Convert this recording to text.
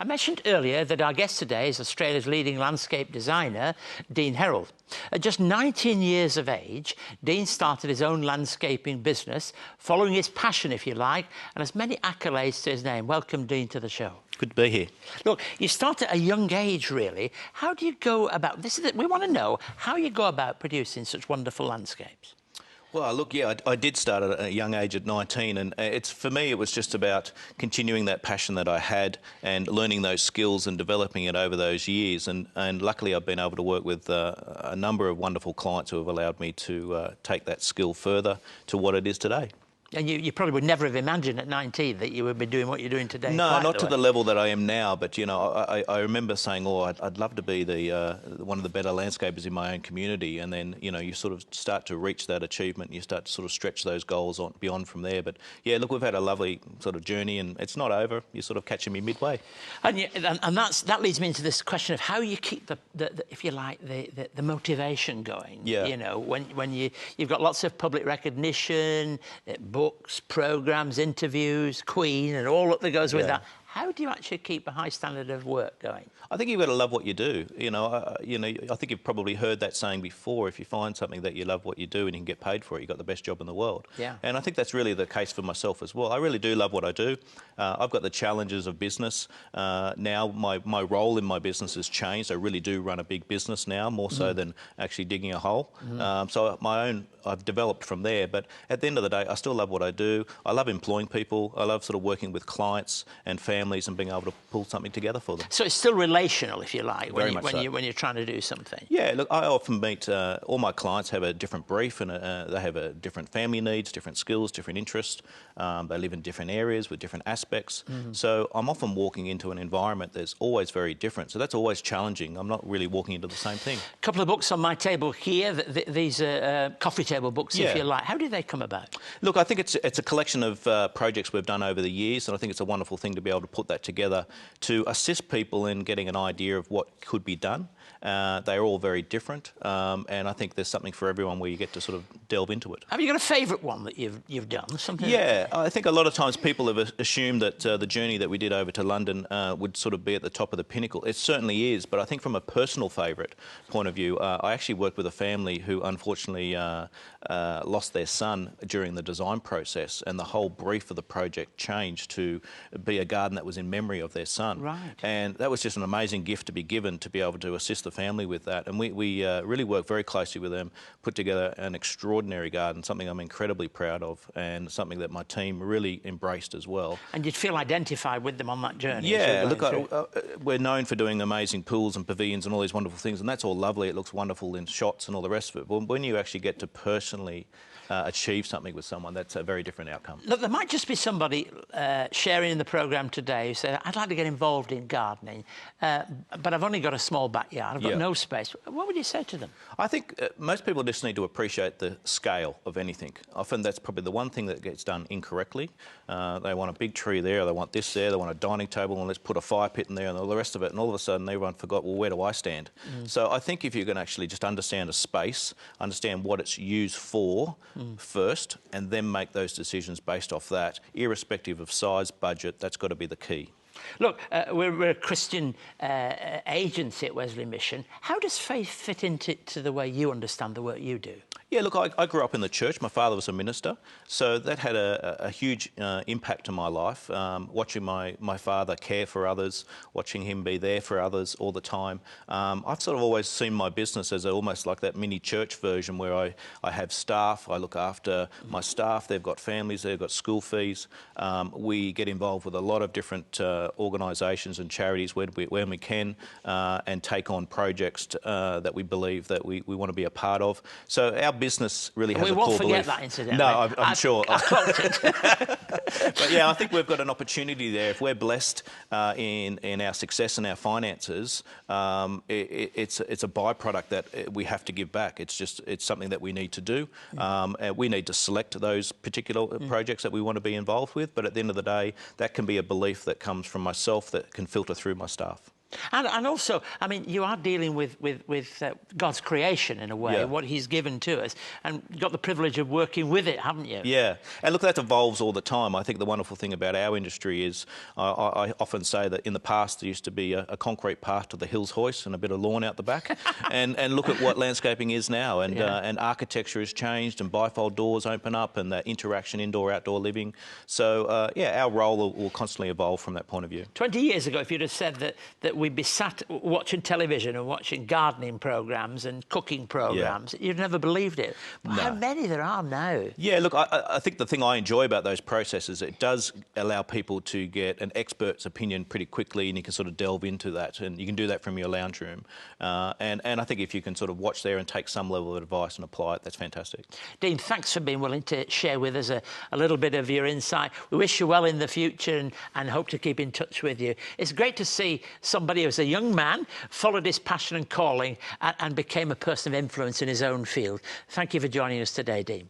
I mentioned earlier that our guest today is Australia's leading landscape designer, Dean Herald. At just 19 years of age, Dean started his own landscaping business, following his passion, if you like, and has many accolades to his name. Welcome, Dean, to the show. Good to be here. Look, you start at a young age, really. How do you go about this? We want to know how you go about producing such wonderful landscapes. Well, look, yeah, I did start at a young age at 19, and for me it was just about continuing that passion that I had and learning those skills and developing it over those years. And luckily I've been able to work with a number of wonderful clients who have allowed me to take that skill further to what it is today. And you probably would never have imagined at 19 that you would be doing what you're doing today. No, not to the level that I am now, but, you know, I remember saying, oh, I'd love to be one of the better landscapers in my own community, and then, you know, you sort of start to reach that achievement and you start to sort of stretch those goals on beyond from there. But, yeah, look, we've had a lovely sort of journey and it's not over. You're sort of catching me midway. And that leads me into this question of how you keep the if you like, the motivation going. Yeah. You know, when you've got lots of public recognition, books, programmes, interviews, Queen, and all that goes with that. How do you actually keep a high standard of work going? I think you've got to love what you do. I think you've probably heard that saying before. If you find something that you love what you do and you can get paid for it, you've got the best job in the world. Yeah. And I think that's really the case for myself as well. I really do love what I do. I've got the challenges of business. Now my role in my business has changed. I really do run a big business now, more so than actually digging a hole. So I've developed from there. But at the end of the day, I still love what I do. I love employing people. I love sort of working with clients and families and being able to pull something together for them. So it's still relational, if you like, when you're trying to do something. Yeah, look, I often meet all my clients have a different brief and they have a different family needs, different skills, different interests. They live in different areas with different aspects. So I'm often walking into an environment that's always very different. So that's always challenging. I'm not really walking into the same thing. A couple of books on my table here. These are coffee table books, if you like. How did they come about? Look, I think it's a collection of projects we've done over the years, and I think it's a wonderful thing to be able to put that together to assist people in getting an idea of what could be done. They're all very different, and I think there's something for everyone where you get to sort of delve into it. Have you got a favourite one that you've done? Something? Yeah, I think a lot of times people have assumed that the journey that we did over to London would sort of be at the top of the pinnacle. It certainly is, but I think from a personal favourite point of view, I actually worked with a family who unfortunately lost their son during the design process, and the whole brief of the project changed to be a garden that was in memory of their son. Right. And that was just an amazing gift to be given, to be able to assist the family with that. And we really worked very closely with them, put together an extraordinary garden, something I'm incredibly proud of, and something that my team really embraced as well. And you'd feel identified with them on that journey? Yeah, look, we're known for doing amazing pools and pavilions and all these wonderful things, and that's all lovely. It looks wonderful in shots and all the rest of it. But when you actually get to personally achieve something with someone, that's a very different outcome. Look, there might just be somebody sharing in the programme today who said, I'd like to get involved in gardening, but I've only got a small backyard, I've got no space. What would you say to them? I think most people just need to appreciate the scale of anything. Often that's probably the one thing that gets done incorrectly. They want a big tree there, they want this there, they want a dining table, and let's put a fire pit in there and all the rest of it, and all of a sudden everyone forgot, well, where do I stand? So I think if you can actually just understand a space, understand what it's used for, first, and then make those decisions based off that, irrespective of size, budget. That's got to be the key. Look, we're a Christian agency at Wesley Mission. How does faith fit into the way you understand the work you do? Yeah, look, I grew up in the church. My father was a minister, so that had a huge impact on my life, watching my father care for others, watching him be there for others all the time. I've sort of always seen my business as almost like that mini church version where I have staff, I look after my staff, they've got families, they've got school fees. We get involved with a lot of different organisations and charities when we can, and take on projects that we believe that we want to be a part of. So our business really has a core belief. We won't forget that incident. No, I'm sure. I clocked it. But yeah, I think we've got an opportunity there. If we're blessed in our success and our finances, it's a byproduct that we have to give back. It's something that we need to do. We need to select those particular projects that we want to be involved with. But at the end of the day, that can be a belief that comes from myself that can filter through my staff. And also, I mean, you are dealing with God's creation in a way, what He's given to us, and got the privilege of working with it, haven't you? Yeah, and look, that evolves all the time. I think the wonderful thing about our industry is I often say that in the past there used to be a concrete path to the hills hoist and a bit of lawn out the back, and look at what landscaping is now, and architecture has changed, and bifold doors open up, and that interaction indoor-outdoor living. So, yeah, our role will constantly evolve from that point of view. 20 years ago, if you'd have said that we'd be sat watching television and watching gardening programmes and cooking programmes, you'd never believed it. But how many there are now? Yeah, look, I think the thing I enjoy about those processes, it does allow people to get an expert's opinion pretty quickly, and you can sort of delve into that, and you can do that from your lounge room. And I think if you can sort of watch there and take some level of advice and apply it, that's fantastic. Dean, thanks for being willing to share with us a little bit of your insight. We wish you well in the future and hope to keep in touch with you. It's great to see somebody who was a young man, followed his passion and calling, and became a person of influence in his own field. Thank you for joining us today, Dean.